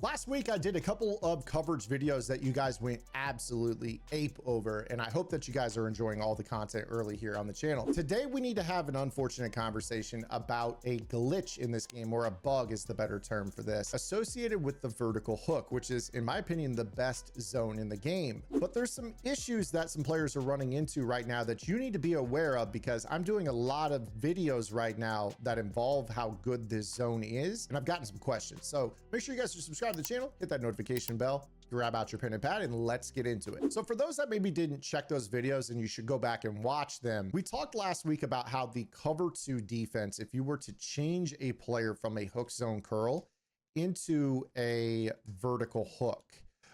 Last week, I did a couple of coverage videos that you guys went absolutely ape over, and I hope that you guys are enjoying all the content early here on the channel. Today, we need to have an unfortunate conversation about a glitch in this game, or a bug is the better term for this, associated with the vertical hook, which is, in my opinion, the best zone in the game. But there's some issues that some players are running into right now that you need to be aware of, because I'm doing a lot of videos right now that involve how good this zone is, and I've gotten some questions. So make sure you guys are subscribed to the channel, hit that notification bell, grab out your pen and pad, and let's get into it. So for those that maybe didn't check those videos, and you should go back and watch them, we talked last week about how the cover 2 defense, if you were to change a player from a hook zone curl into a vertical hook,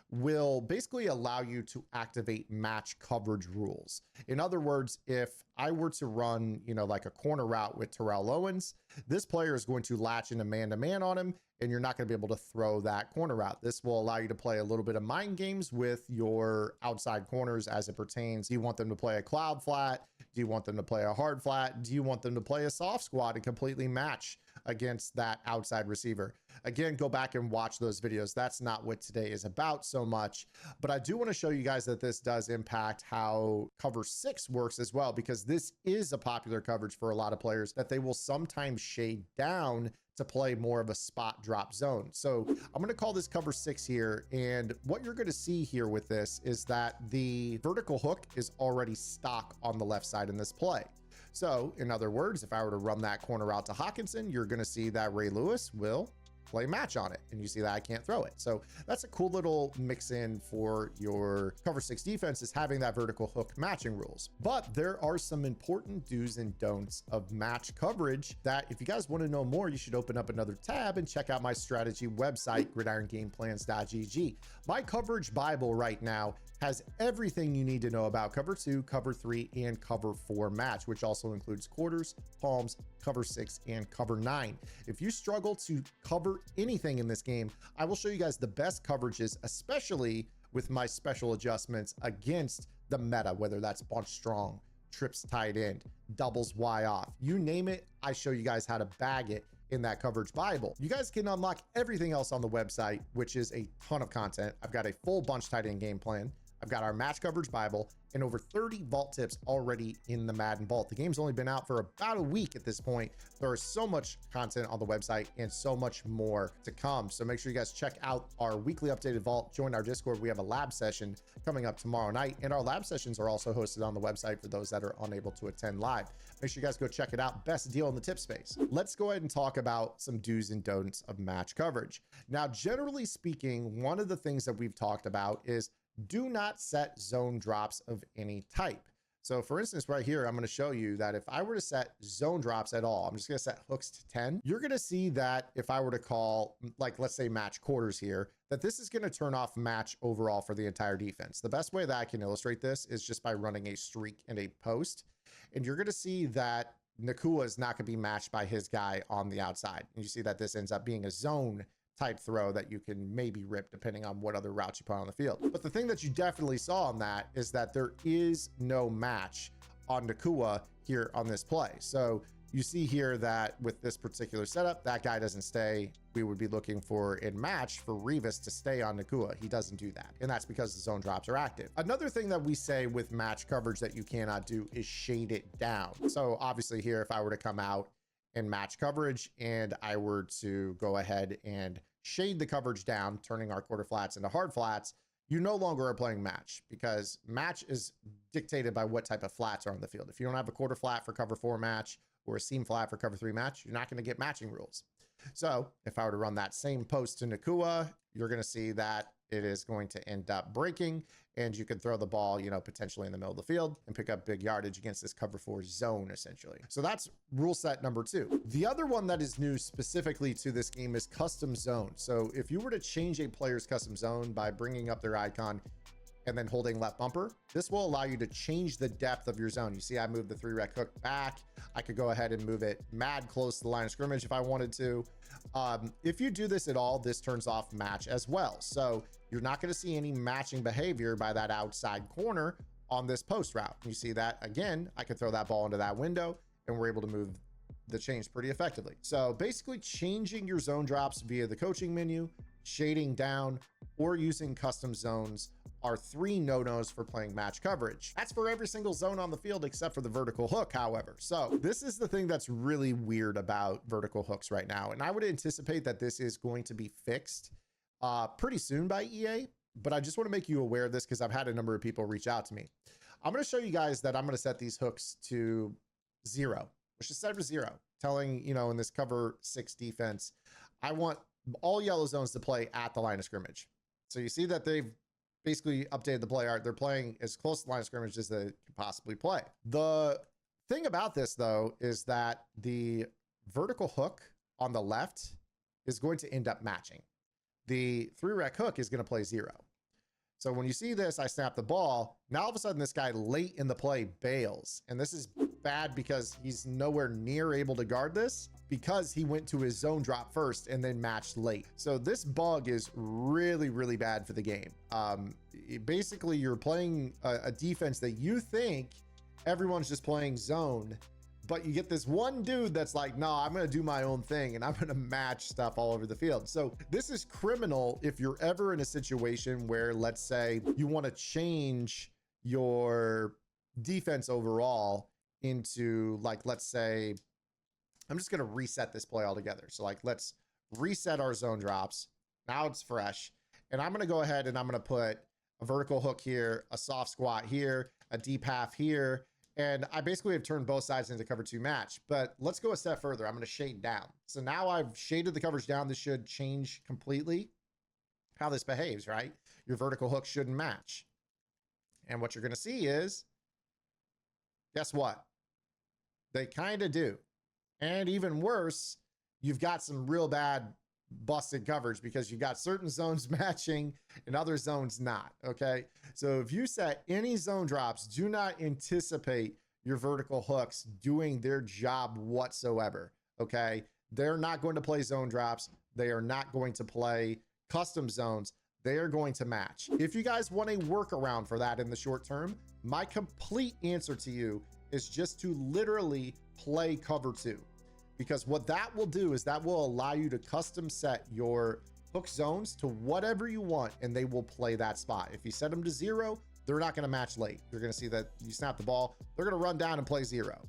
will basically allow you to activate match coverage rules. In other words, if I were to run, like a corner route with Terrell Owens, this player is going to latch into man-to-man on him, and you're not going to be able to throw that corner route. This will allow you to play a little bit of mind games with your outside corners as it pertains. Do you want them to play a cloud flat? Do you want them to play a hard flat? Do you want them to play a soft squat and completely match against that outside receiver? Again, go back and watch those videos. That's not what today is about so much, but I do want to show you guys that this does impact how cover 6 works as well, because this is a popular coverage for a lot of players, that they will sometimes shade down to play more of a spot drop zone. So I'm going to call this cover 6 here. And what you're going to see here with this is that the vertical hook is already stock on the left side in this play. So in other words, if I were to run that corner out to Hawkinson, you're going to see that Ray Lewis will play match on it, and you see that I can't throw it. So that's a cool little mix in for your cover 6 defense, is having that vertical hook matching rules. But there are some important do's and don'ts of match coverage that, if you guys want to know more, you should open up another tab and check out my strategy website, gridirongameplans.gg. My coverage Bible right now has everything you need to know about cover 2, cover 3, and cover 4 match, which also includes quarters, palms, cover 6, and cover 9. If you struggle to cover anything in this game, I will show you guys the best coverages, especially with my special adjustments against the meta, whether that's bunch strong, trips tight end, doubles Y off, you name it. I show you guys how to bag it in that coverage Bible. You guys can unlock everything else on the website, which is a ton of content. I've got a full bunch tight end game plan. I've got our match coverage Bible and over 30 vault tips already in the Madden vault. The game's only been out for about a week at this point. There is so much content on the website and so much more to come. So make sure you guys check out our weekly updated vault. Join our Discord. We have a lab session coming up tomorrow night, and our lab sessions are also hosted on the website for those that are unable to attend live. Make sure you guys go check it out. Best deal in the tip space. Let's go ahead and talk about some do's and don'ts of match coverage. Now, generally speaking, one of the things that we've talked about is do not set zone drops of any type. So for instance, right here, I'm going to show you that if I were to set zone drops at all, I'm just going to set hooks to 10. You're going to see that if I were to call, like, let's say match quarters here, that this is going to turn off match overall for the entire defense. The best way that I can illustrate this is just by running a streak and a post. And you're going to see that Nakua is not going to be matched by his guy on the outside. And you see that this ends up being a zone type throw that you can maybe rip depending on what other routes you put on the field. But the thing that you definitely saw on that is that there is no match on Nakua here on this play. So you see here that with this particular setup, that guy doesn't stay. We would be looking for in match for Revis to stay on Nakua. He doesn't do that. And that's because the zone drops are active. Another thing that we say with match coverage that you cannot do is shade it down. So obviously here, if I were to come out in match coverage and I were to go ahead and shade the coverage down, turning our quarter flats into hard flats, you no longer are playing match, because match is dictated by what type of flats are on the field. If you don't have a quarter flat for cover 4 match or a seam flat for cover 3 match, you're not going to get matching rules. So if I were to run that same post to Nakua, you're going to see that it is going to end up breaking, and you can throw the ball, potentially in the middle of the field and pick up big yardage against this cover 4 zone, essentially. So that's rule set number 2. The other one that is new specifically to this game is custom zone. So if you were to change a player's custom zone by bringing up their icon and then holding left bumper, this will allow you to change the depth of your zone. You see, I moved the 3-rec hook back. I could go ahead and move it mad close to the line of scrimmage if I wanted to. If you do this at all, this turns off match as well. So you're not going to see any matching behavior by that outside corner on this post route. You see that again, I could throw that ball into that window and we're able to move the chains pretty effectively. So basically changing your zone drops via the coaching menu, shading down, or using custom zones are 3 no-nos for playing match coverage. That's for every single zone on the field except for the vertical hook, however. So this is the thing that's really weird about vertical hooks right now. And I would anticipate that this is going to be fixed pretty soon by EA, but I just want to make you aware of this because I've had a number of people reach out to me. I'm going to show you guys that I'm going to set these hooks to 0. Let's just set it to 0, telling, you know, in this cover 6 defense, I want all yellow zones to play at the line of scrimmage. So you see that they've basically updated the play art. They're playing as close to the line of scrimmage as they can possibly play. The thing about this, though, is that the vertical hook on the left is going to end up matching. The 3-rec hook is going to play 0. So when you see this, I snap the ball. Now all of a sudden, this guy late in the play bails. And this is bad because he's nowhere near able to guard this because he went to his zone drop first and then matched late. So this bug is really, really bad for the game. Basically, you're playing a defense that you think everyone's just playing zone, but you get this one dude that's like, no, I'm going to do my own thing and I'm going to match stuff all over the field. So this is criminal if you're ever in a situation where, let's say, you want to change your defense overall into, like, let's say, I'm just going to reset this play altogether. So like, let's reset our zone drops. Now it's fresh. And I'm going to go ahead and I'm going to put a vertical hook here, a soft squat here, a deep half here. And I basically have turned both sides into cover 2 match, but let's go a step further. I'm going to shade down. So now I've shaded the coverage down. This should change completely how this behaves, right? Your vertical hook shouldn't match. And what you're going to see is, guess what? They kind of do. And even worse, you've got some real bad busted coverage because you've got certain zones matching and other zones not. Okay. So if you set any zone drops, do not anticipate your vertical hooks doing their job whatsoever. Okay. They're not going to play zone drops. They are not going to play custom zones. They are going to match. If you guys want a workaround for that in the short term, my complete answer to you is just to literally play cover 2. Because what that will do is that will allow you to custom set your hook zones to whatever you want, and they will play that spot. If you set them to 0, they're not going to match late. You're going to see that you snap the ball, they're going to run down and play 0.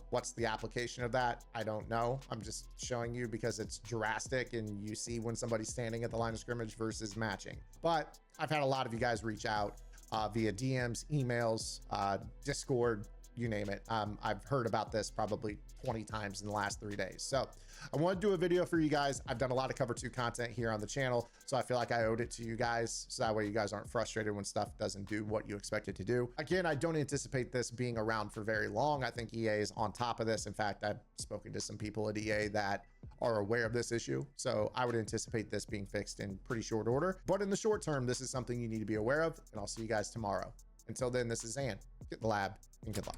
What's the application of that? I don't know. I'm just showing you because it's drastic and you see when somebody's standing at the line of scrimmage versus matching. But I've had a lot of you guys reach out via DMs, emails, Discord, you name it. I've heard about this probably 20 times in the last 3 days. So I want to do a video for you guys. I've done a lot of cover 2 content here on the channel, so I feel like I owed it to you guys. So that way you guys aren't frustrated when stuff doesn't do what you expect it to do. Again, I don't anticipate this being around for very long. I think EA is on top of this. In fact, I've spoken to some people at EA that are aware of this issue. So I would anticipate this being fixed in pretty short order. But in the short term, this is something you need to be aware of, and I'll see you guys tomorrow. Until then, this is Zan. Get in the lab and good luck.